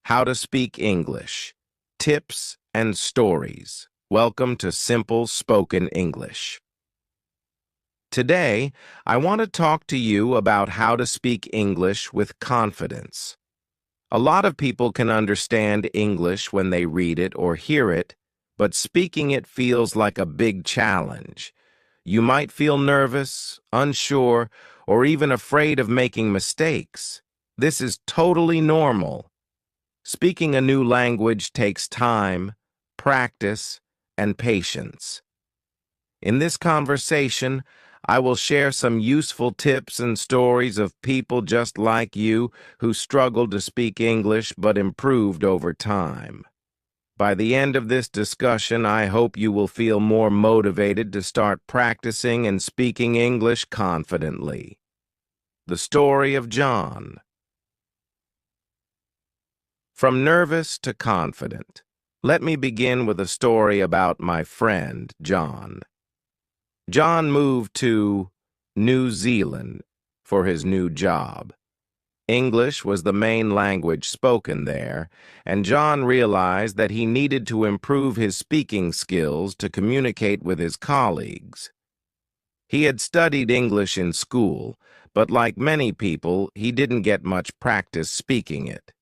How to Speak English, Tips and Stories. Welcome to Simple Spoken English. Today, I want to talk to you about how to speak English with confidence. A lot of people can understand English when they read it or hear it, but speaking it feels like a big challenge. You might feel nervous, unsure, or even afraid of making mistakes. This is totally normal. Speaking a new language takes time, practice, and patience. In this conversation, I will share some useful tips and stories of people just like you who struggled to speak English but improved over time. By the end of this discussion, I hope you will feel more motivated to start practicing and speaking English confidently. The story of John. From nervous to confident. Let me begin with a story about my friend, John. John moved to New Zealand for his new job. English was the main language spoken there, and John realized that he needed to improve his speaking skills to communicate with his colleagues. He had studied English in school, but like many people, he didn't get much practice speaking it.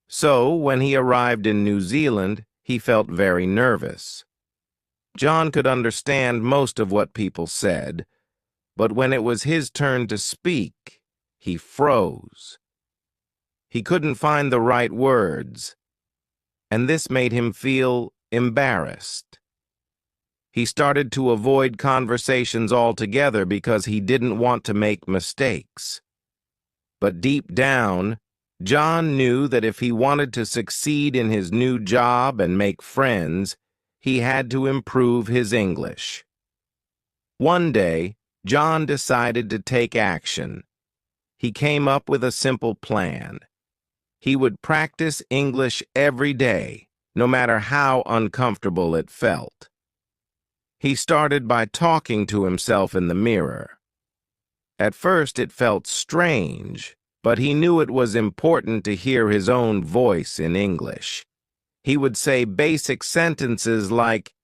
So, when he arrived in New Zealand, he felt very nervous. John could understand most of what people said, but when it was his turn to speak, he froze. He couldn't find the right words, and this made him feel embarrassed. He started to avoid conversations altogether because he didn't want to make mistakes. But deep down, John knew that if he wanted to succeed in his new job and make friends, he had to improve his English. One day, John decided to take action. He came up with a simple plan. He would practice English every day, no matter how uncomfortable it felt. He started by talking to himself in the mirror. At first, it felt strange, but he knew it was important to hear his own voice in English. He would say basic sentences like,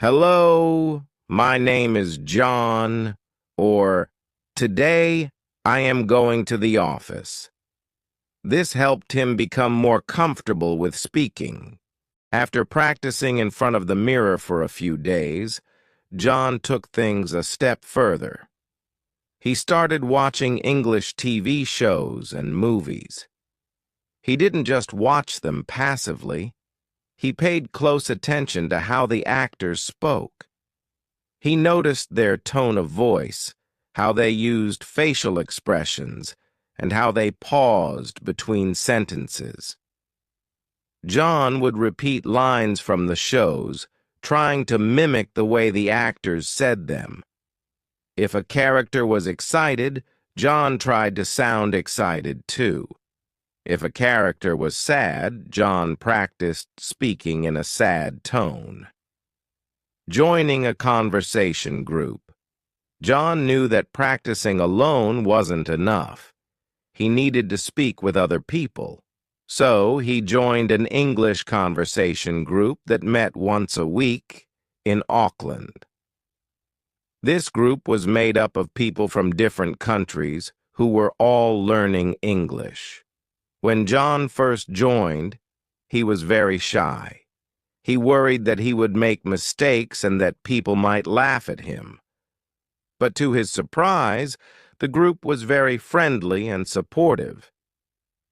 "Hello, my name is John," or "Today, I am going to the office." This helped him become more comfortable with speaking. After practicing in front of the mirror for a few days, John took things a step further. He started watching English TV shows and movies. He didn't just watch them passively. He paid close attention to how the actors spoke. He noticed their tone of voice, how they used facial expressions, and how they paused between sentences. John would repeat lines from the shows, trying to mimic the way the actors said them. If a character was excited, John tried to sound excited too. If a character was sad, John practiced speaking in a sad tone. Joining a conversation group. John knew that practicing alone wasn't enough. He needed to speak with other people. So he joined an English conversation group that met once a week in Auckland. This group was made up of people from different countries who were all learning English. When John first joined, he was very shy. He worried that he would make mistakes and that people might laugh at him. But to his surprise, the group was very friendly and supportive.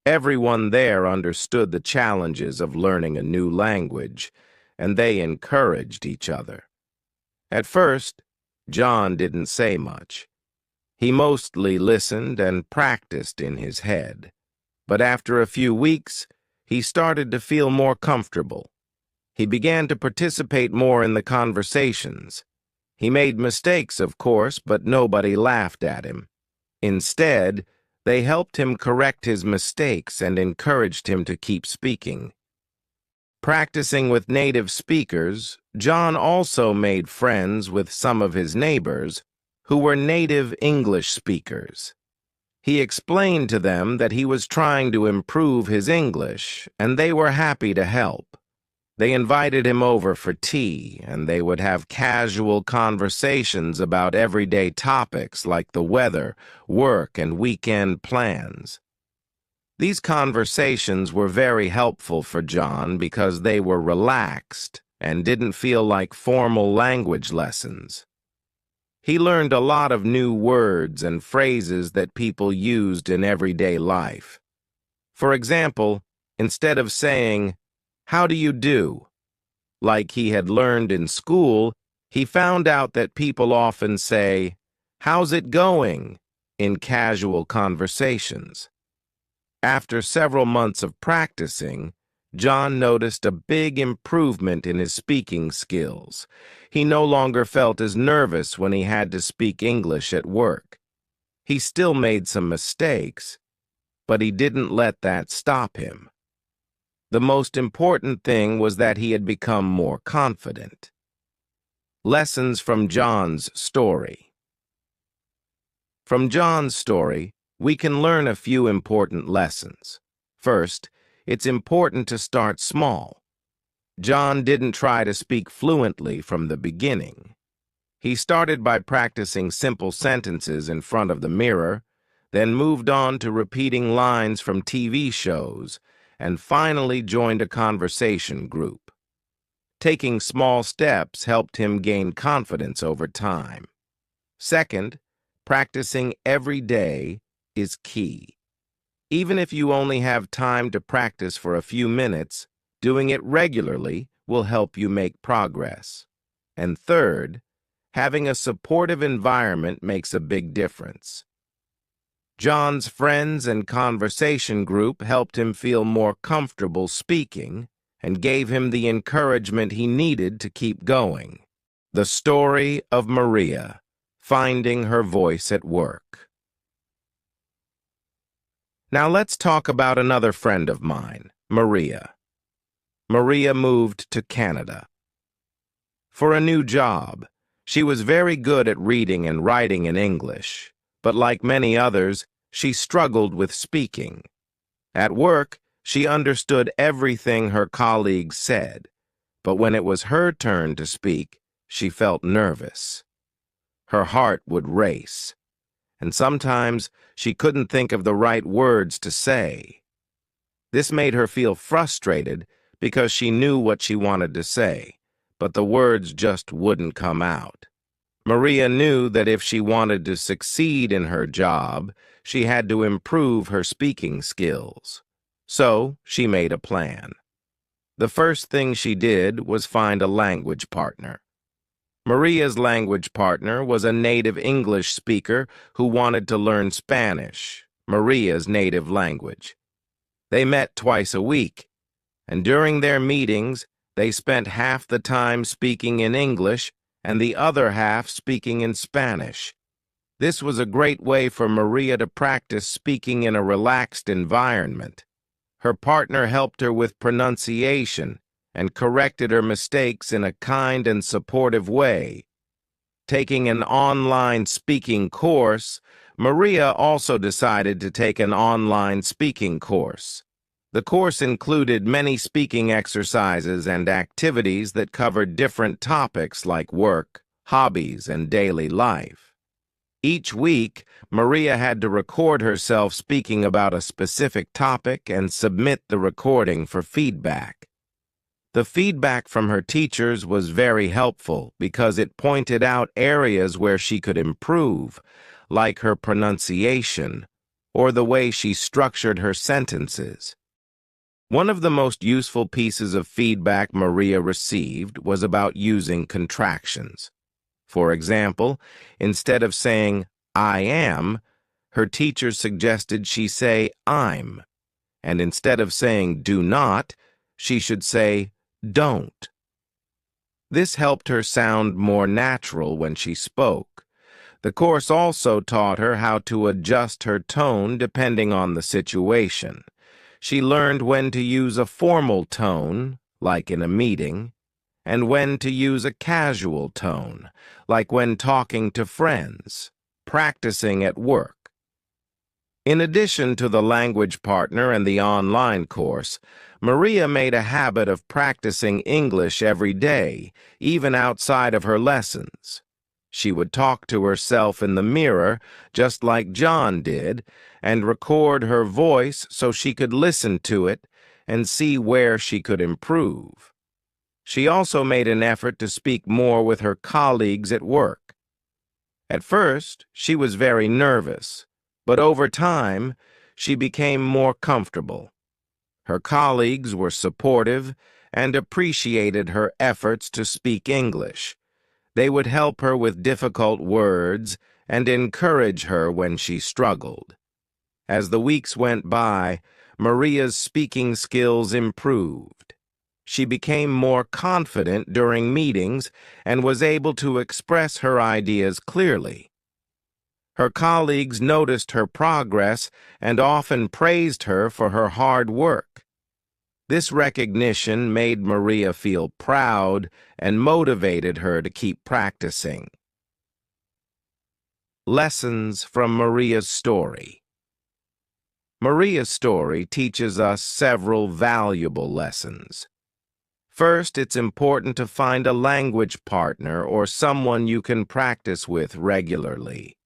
Everyone there understood the challenges of learning a new language, and they encouraged each other. At first, John didn't say much. He mostly listened and practiced in his head. But after a few weeks, he started to feel more comfortable. He began to participate more in the conversations. He made mistakes, of course, but nobody laughed at him. Instead, they helped him correct his mistakes and encouraged him to keep speaking. Practicing with native speakers, John also made friends with some of his neighbors who were native English speakers. He explained to them that he was trying to improve his English, and they were happy to help. They invited him over for tea, and they would have casual conversations about everyday topics like the weather, work, and weekend plans. These conversations were very helpful for John because they were relaxed and didn't feel like formal language lessons. He learned a lot of new words and phrases that people used in everyday life. For example, instead of saying, "How do you do?" like he had learned in school, he found out that people often say, "How's it going?" in casual conversations. After several months of practicing, John noticed a big improvement in his speaking skills. He no longer felt as nervous when he had to speak English at work. He still made some mistakes, but he didn't let that stop him. The most important thing was that he had become more confident. Lessons from John's story. From John's story, we can learn a few important lessons. First, it's important to start small. John didn't try to speak fluently from the beginning. He started by practicing simple sentences in front of the mirror, then moved on to repeating lines from TV shows, and finally joined a conversation group. Taking small steps helped him gain confidence over time. Second, practicing every day is key. Even if you only have time to practice for a few minutes, doing it regularly will help you make progress. And third, having a supportive environment makes a big difference. John's friends and conversation group helped him feel more comfortable speaking and gave him the encouragement he needed to keep going. The story of Maria, finding her voice at work. Now let's talk about another friend of mine, Maria. Maria moved to Canada. For a new job, she was very good at reading and writing in English, but like many others, she struggled with speaking. At work, she understood everything her colleagues said, but when it was her turn to speak, she felt nervous. Her heart would race, and sometimes she couldn't think of the right words to say. This made her feel frustrated because she knew what she wanted to say, but the words just wouldn't come out. Maria knew that if she wanted to succeed in her job, she had to improve her speaking skills. So she made a plan. The first thing she did was find a language partner. Maria's language partner was a native English speaker who wanted to learn Spanish, Maria's native language. They met twice a week, and during their meetings, they spent half the time speaking in English and the other half speaking in Spanish. This was a great way for Maria to practice speaking in a relaxed environment. Her partner helped her with pronunciation and corrected her mistakes in a kind and supportive way. Taking an online speaking course, Maria also decided to take an online speaking course. The course included many speaking exercises and activities that covered different topics like work, hobbies, and daily life. Each week, Maria had to record herself speaking about a specific topic and submit the recording for feedback. The feedback from her teachers was very helpful because it pointed out areas where she could improve, like her pronunciation or the way she structured her sentences. One of the most useful pieces of feedback Maria received was about using contractions. For example, instead of saying, "I am," her teacher suggested she say, "I'm," and instead of saying, "do not," she should say, "don't." This helped her sound more natural when she spoke. The course also taught her how to adjust her tone depending on the situation. She learned when to use a formal tone, like in a meeting, and when to use a casual tone, like when talking to friends, practicing at work. In addition to the language partner and the online course, Maria made a habit of practicing English every day, even outside of her lessons. She would talk to herself in the mirror, just like John did, and record her voice so she could listen to it and see where she could improve. She also made an effort to speak more with her colleagues at work. At first, she was very nervous, but over time, she became more comfortable. Her colleagues were supportive and appreciated her efforts to speak English. They would help her with difficult words and encourage her when she struggled. As the weeks went by, Maria's speaking skills improved. She became more confident during meetings and was able to express her ideas clearly. Her colleagues noticed her progress and often praised her for her hard work. This recognition made Maria feel proud and motivated her to keep practicing. Lessons from Maria's story. Maria's story teaches us several valuable lessons. First, it's important to find a language partner or someone you can practice with regularly.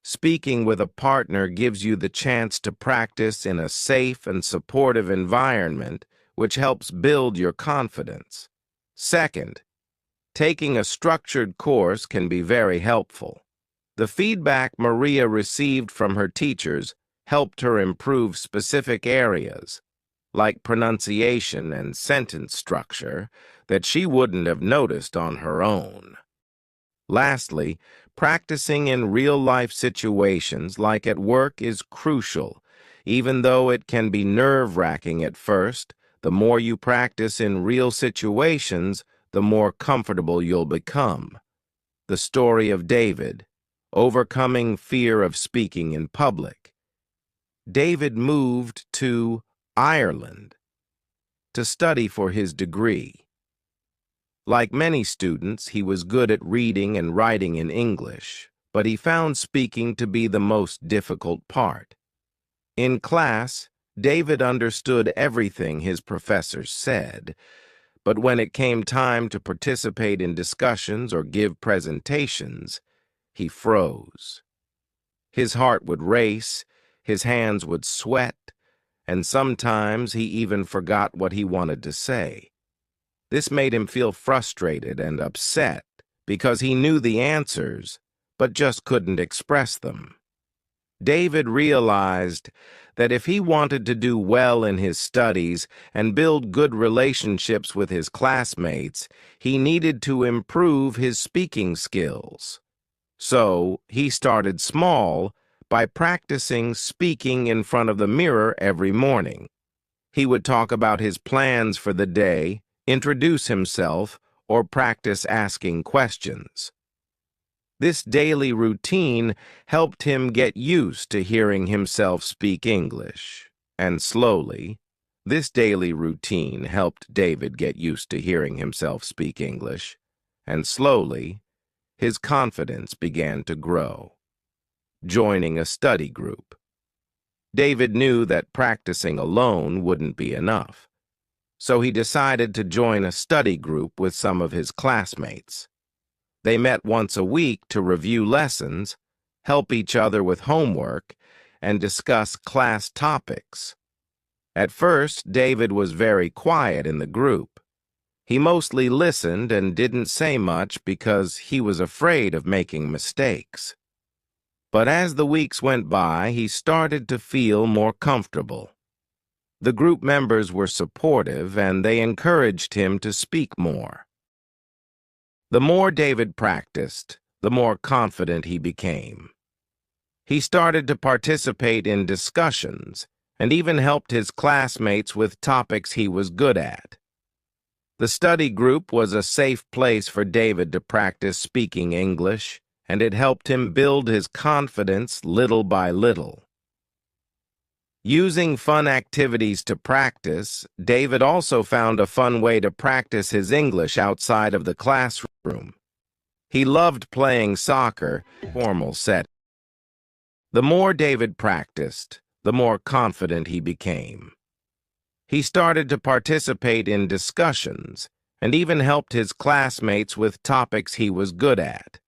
Speaking with a partner gives you the chance to practice in a safe and supportive environment, which helps build your confidence. Second, taking a structured course can be very helpful. The feedback Maria received from her teachers helped her improve specific areas, like pronunciation and sentence structure, that she wouldn't have noticed on her own. Lastly, practicing in real-life situations like at work is crucial. Even though it can be nerve-wracking at first, the more you practice in real situations, the more comfortable you'll become. The story of David, overcoming fear of speaking in public. David moved to Ireland to study for his degree. Like many students, he was good at reading and writing in English, but he found speaking to be the most difficult part. In class, David understood everything his professors said, but when it came time to participate in discussions or give presentations, he froze. His heart would race, his hands would sweat, and sometimes he even forgot what he wanted to say. This made him feel frustrated and upset because he knew the answers, but just couldn't express them. David realized that if he wanted to do well in his studies and build good relationships with his classmates, he needed to improve his speaking skills. So he started small by practicing speaking in front of the mirror every morning. He would talk about his plans for the day, introduce himself, or practice asking questions. This daily routine helped him get used to hearing himself speak English, and slowly, this daily routine helped David get used to hearing himself speak English, and slowly, his confidence began to grow. Joining a study group. David knew that practicing alone wouldn't be enough, so he decided to join a study group with some of his classmates. They met once a week to review lessons, help each other with homework, and discuss class topics. At first, David was very quiet in the group. He mostly listened and didn't say much because he was afraid of making mistakes. But as the weeks went by, he started to feel more comfortable. The group members were supportive and they encouraged him to speak more. The more David practiced, the more confident he became. He started to participate in discussions and even helped his classmates with topics he was good at. The study group was a safe place for David to practice speaking English, and it helped him build his confidence little by little. Using fun activities to practice, David also found a fun way to practice his English outside of the classroom. He loved playing soccer, formal set. The more David practiced, the more confident he became. He started to participate in discussions and even helped his classmates with topics he was good at.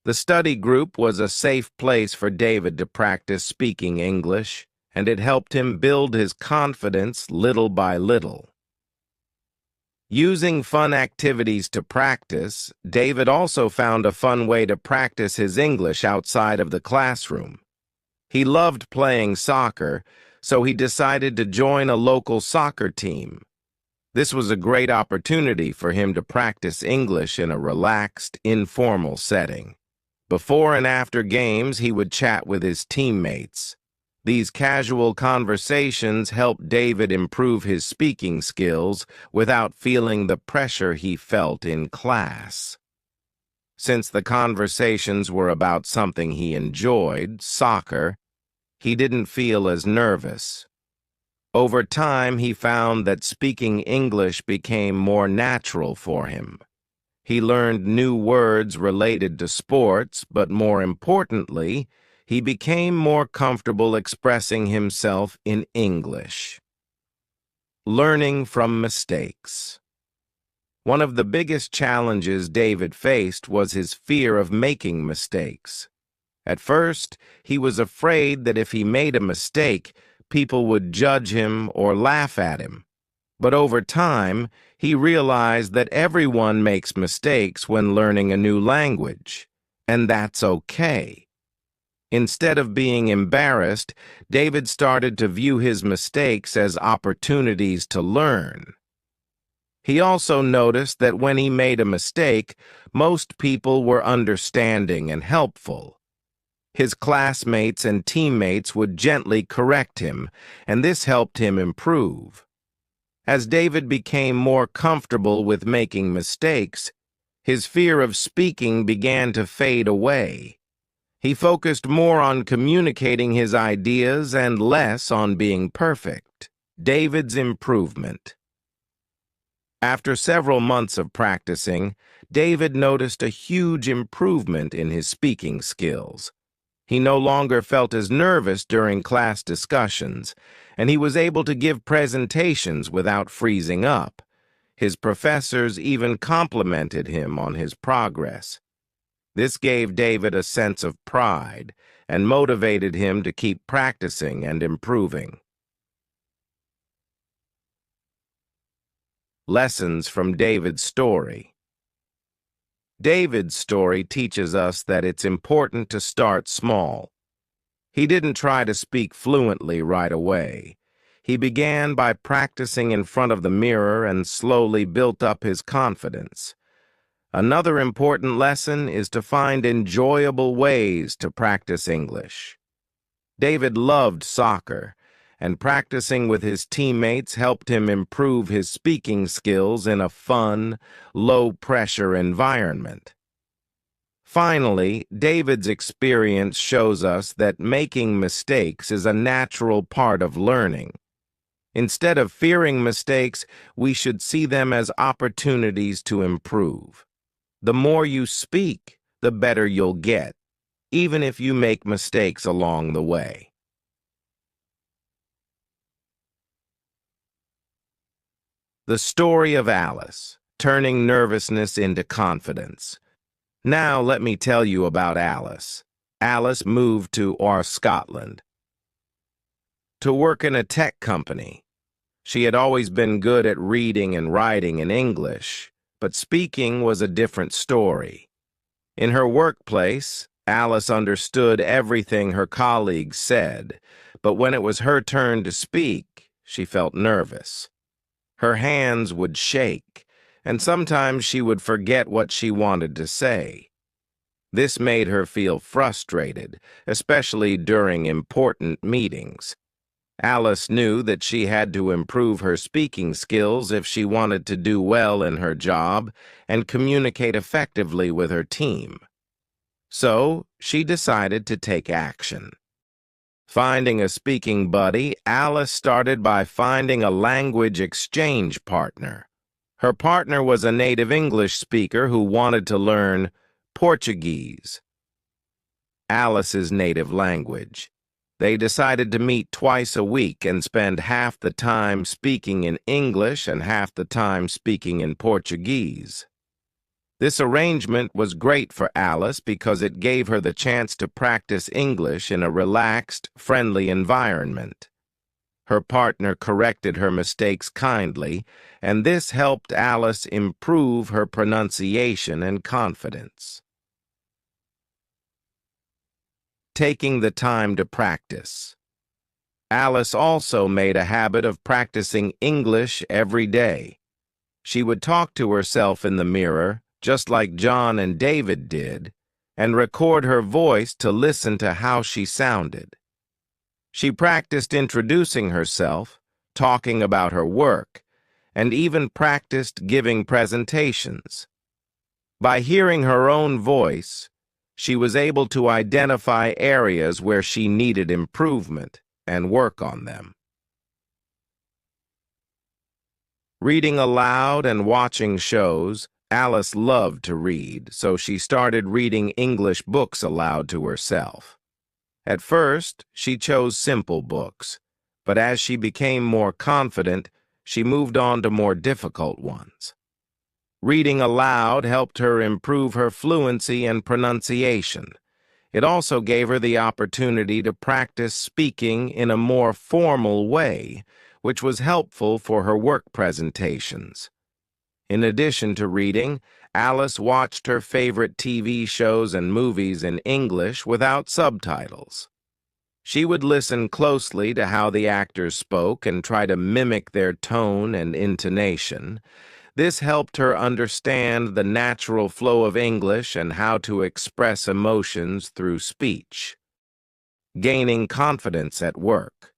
The study group was a safe place for David to practice speaking English, and it helped him build his confidence little by little. Using fun activities to practice, David also found a fun way to practice his English outside of the classroom. He loved playing soccer, so he decided to join a local soccer team. This was a great opportunity for him to practice English in a relaxed, informal setting. Before and after games, he would chat with his teammates. These casual conversations helped David improve his speaking skills without feeling the pressure he felt in class. Since the conversations were about something he enjoyed, soccer, he didn't feel as nervous. Over time, he found that speaking English became more natural for him. He learned new words related to sports, but more importantly, he became more comfortable expressing himself in English. Learning from mistakes. One of the biggest challenges David faced was his fear of making mistakes. At first, he was afraid that if he made a mistake, people would judge him or laugh at him. But over time, he realized that everyone makes mistakes when learning a new language, and that's okay. Instead of being embarrassed, David started to view his mistakes as opportunities to learn. He also noticed that when he made a mistake, most people were understanding and helpful. His classmates and teammates would gently correct him, and this helped him improve. As David became more comfortable with making mistakes, his fear of speaking began to fade away. He focused more on communicating his ideas and less on being perfect. David's improvement. After several months of practicing, David noticed a huge improvement in his speaking skills. He no longer felt as nervous during class discussions, and he was able to give presentations without freezing up. His professors even complimented him on his progress. This gave David a sense of pride and motivated him to keep practicing and improving. Lessons from David's story. David's story teaches us that it's important to start small. He didn't try to speak fluently right away. He began by practicing in front of the mirror and slowly built up his confidence. Another important lesson is to find enjoyable ways to practice English. David loved soccer, and practicing with his teammates helped him improve his speaking skills in a fun, low-pressure environment. Finally, David's experience shows us that making mistakes is a natural part of learning. Instead of fearing mistakes, we should see them as opportunities to improve. The more you speak, the better you'll get, even if you make mistakes along the way. The story of Alice, turning nervousness into confidence. Now let me tell you about Alice. Alice moved to Scotland to work in a tech company. She had always been good at reading and writing in English, but speaking was a different story. In her workplace, Alice understood everything her colleagues said, but when it was her turn to speak, she felt nervous. Her hands would shake, and sometimes she would forget what she wanted to say. This made her feel frustrated, especially during important meetings. Alice knew that she had to improve her speaking skills if she wanted to do well in her job and communicate effectively with her team. So, she decided to take action. Finding a speaking buddy, Alice started by finding a language exchange partner. Her partner was a native English speaker who wanted to learn Portuguese, Alice's native language. They decided to meet twice a week and spend half the time speaking in English and half the time speaking in Portuguese. This arrangement was great for Alice because it gave her the chance to practice English in a relaxed, friendly environment. Her partner corrected her mistakes kindly, and this helped Alice improve her pronunciation and confidence. Taking the time to practice. Alice also made a habit of practicing English every day. She would talk to herself in the mirror, just like John and David did, and record her voice to listen to how she sounded. She practiced introducing herself, talking about her work, and even practiced giving presentations. By hearing her own voice, she was able to identify areas where she needed improvement and work on them. Reading aloud and watching shows. Alice loved to read, so she started reading English books aloud to herself. At first, she chose simple books, but as she became more confident, she moved on to more difficult ones. Reading aloud helped her improve her fluency and pronunciation. It also gave her the opportunity to practice speaking in a more formal way, which was helpful for her work presentations. In addition to reading, Alice watched her favorite TV shows and movies in English without subtitles. She would listen closely to how the actors spoke and try to mimic their tone and intonation. This helped her understand the natural flow of English and how to express emotions through speech. Gaining confidence at work.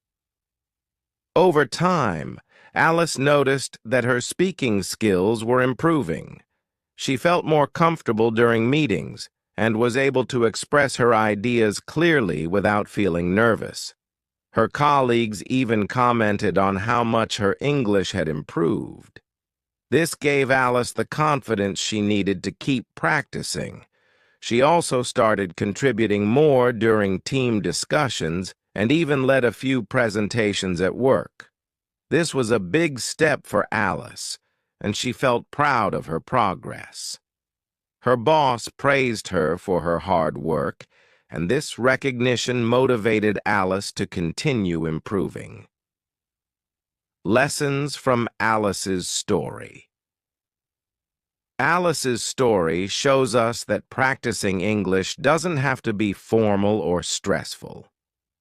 Over time, Alice noticed that her speaking skills were improving. She felt more comfortable during meetings and was able to express her ideas clearly without feeling nervous. Her colleagues even commented on how much her English had improved. This gave Alice the confidence she needed to keep practicing. She also started contributing more during team discussions and even led a few presentations at work. This was a big step for Alice, and she felt proud of her progress. Her boss praised her for her hard work, and this recognition motivated Alice to continue improving. Lessons from Alice's story. Alice's story shows us that practicing English doesn't have to be formal or stressful.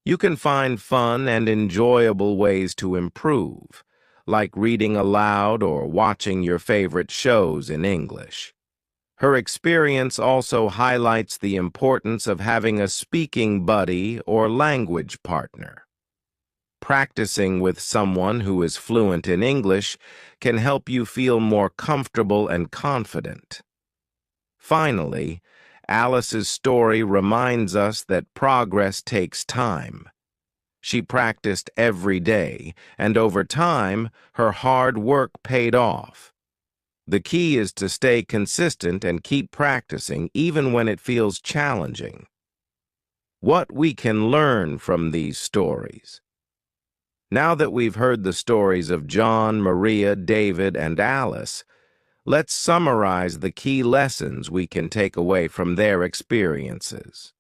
You can find fun and enjoyable ways to improve, like reading aloud or watching your favorite shows in English. Her experience also highlights the importance of having a speaking buddy or language partner. Practicing with someone who is fluent in English can help you feel more comfortable and confident. Finally, Alice's story reminds us that progress takes time. She practiced every day, and over time, her hard work paid off. The key is to stay consistent and keep practicing even when it feels challenging. What we can learn from these stories. Now that we've heard the stories of John, Maria, David, and Alice, let's summarize the key lessons we can take away from their experiences.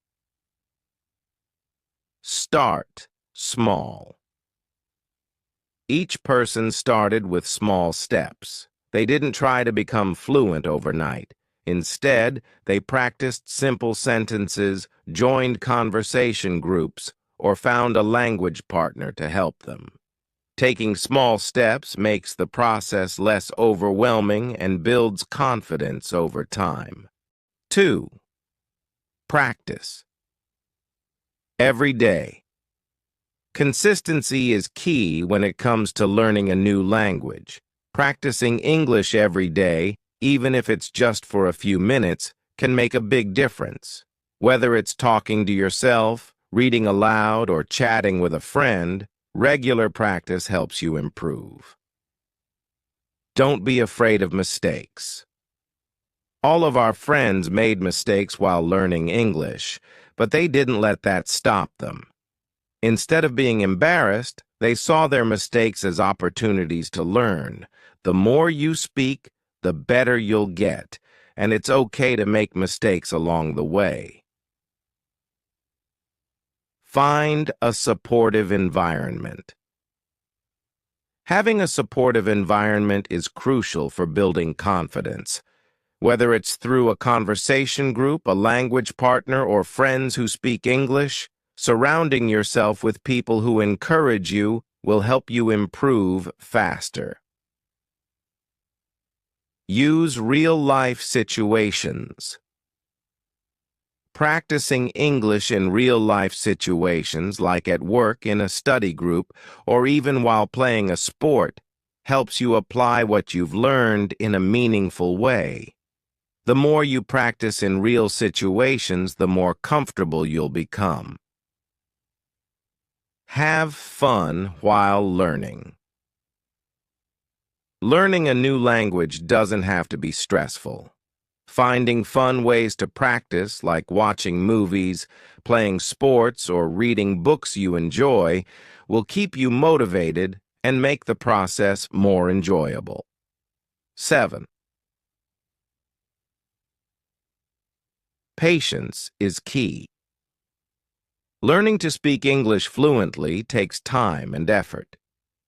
Start small. Each person started with small steps. They didn't try to become fluent overnight. Instead, they practiced simple sentences, joined conversation groups, or found a language partner to help them. Taking small steps makes the process less overwhelming and builds confidence over time. 2. Practice. Every day. Consistency is key when it comes to learning a new language. Practicing English every day, even if it's just for a few minutes, can make a big difference. Whether it's talking to yourself, reading aloud, or chatting with a friend, regular practice helps you improve. Don't be afraid of mistakes. All of our friends made mistakes while learning English, but they didn't let that stop them. Instead of being embarrassed, they saw their mistakes as opportunities to learn. The more you speak, the better you'll get, and it's okay to make mistakes along the way. Find a supportive environment. Having a supportive environment is crucial for building confidence. Whether it's through a conversation group, a language partner, or friends who speak English, surrounding yourself with people who encourage you will help you improve faster. Use real-life situations. Practicing English in real-life situations, like at work, in a study group, or even while playing a sport, helps you apply what you've learned in a meaningful way. The more you practice in real situations, the more comfortable you'll become. Have fun while learning. Learning a new language doesn't have to be stressful. Finding fun ways to practice, like watching movies, playing sports, or reading books you enjoy, will keep you motivated and make the process more enjoyable. 7. Patience is key. Learning to speak English fluently takes time and effort.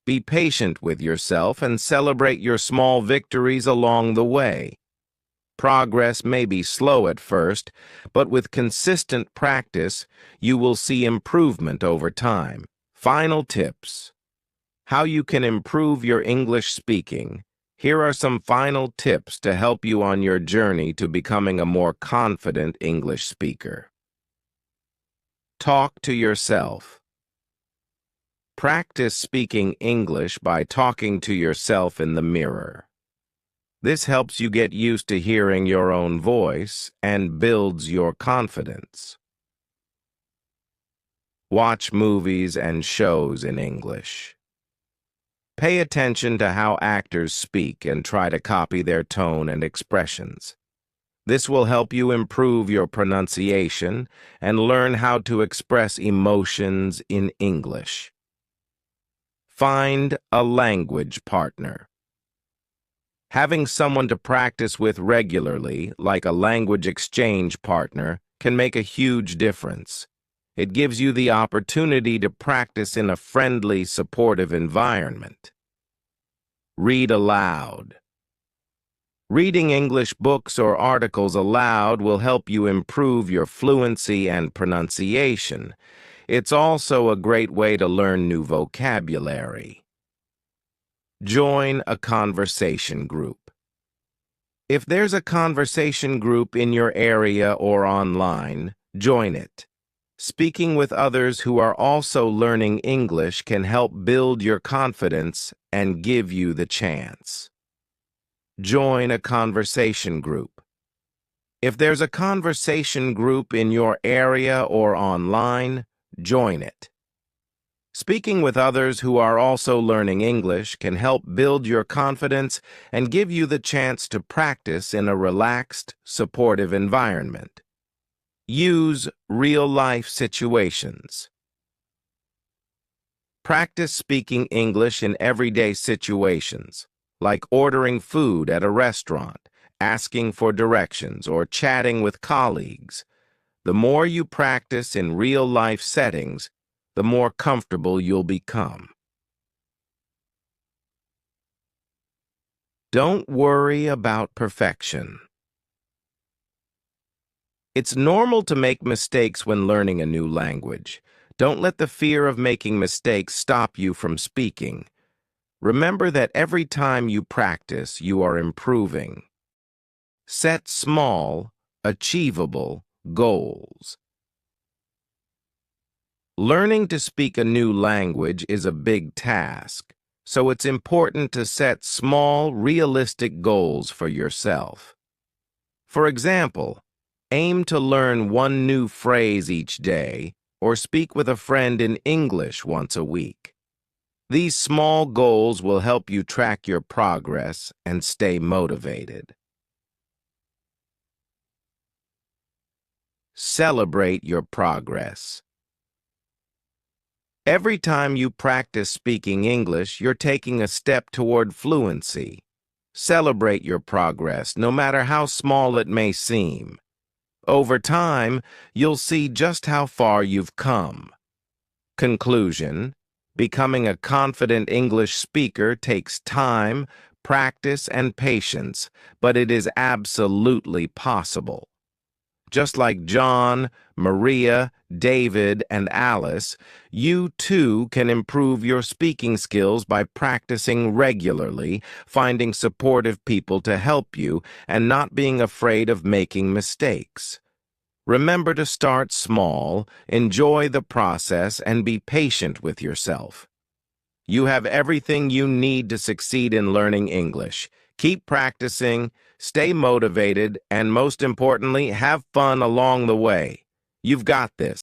Be patient with yourself and celebrate your small victories along the way. Progress may be slow at first, but with consistent practice, you will see improvement over time. Final tips. How you can improve your English speaking. Here are some final tips to help you on your journey to becoming a more confident English speaker. Talk to yourself. Practice speaking English by talking to yourself in the mirror. This helps you get used to hearing your own voice and builds your confidence. Watch movies and shows in English. Pay attention to how actors speak and try to copy their tone and expressions. This will help you improve your pronunciation and learn how to express emotions in English. Find a language partner. Having someone to practice with regularly, like a language exchange partner, can make a huge difference. It gives you the opportunity to practice in a friendly, supportive environment. Read aloud. Reading English books or articles aloud will help you improve your fluency and pronunciation. It's also a great way to learn new vocabulary. Join a conversation group. If there's a conversation group in your area or online, join it. Speaking with others who are also learning English can help build your confidence and give you the chance. Join a conversation group. If there's a conversation group in your area or online, join it. Speaking with others who are also learning English can help build your confidence and give you the chance to practice in a relaxed, supportive environment. Use real-life situations. Practice speaking English in everyday situations, like ordering food at a restaurant, asking for directions, or chatting with colleagues. The more you practice in real-life settings, the more comfortable you'll become. Don't worry about perfection. It's normal to make mistakes when learning a new language. Don't let the fear of making mistakes stop you from speaking. Remember that every time you practice, you are improving. Set small, achievable goals. Learning to speak a new language is a big task, so it's important to set small, realistic goals for yourself. For example, aim to learn one new phrase each day or speak with a friend in English once a week. These small goals will help you track your progress and stay motivated. Celebrate your progress. Every time you practice speaking English, you're taking a step toward fluency. Celebrate your progress, no matter how small it may seem. Over time, you'll see just how far you've come. Conclusion: becoming a confident English speaker takes time, practice, and patience, but it is absolutely possible. Just like John, Maria, David, and Alice, you too can improve your speaking skills by practicing regularly, finding supportive people to help you, and not being afraid of making mistakes. Remember to start small, enjoy the process, and be patient with yourself. You have everything you need to succeed in learning English. Keep practicing, stay motivated, and most importantly, have fun along the way. You've got this.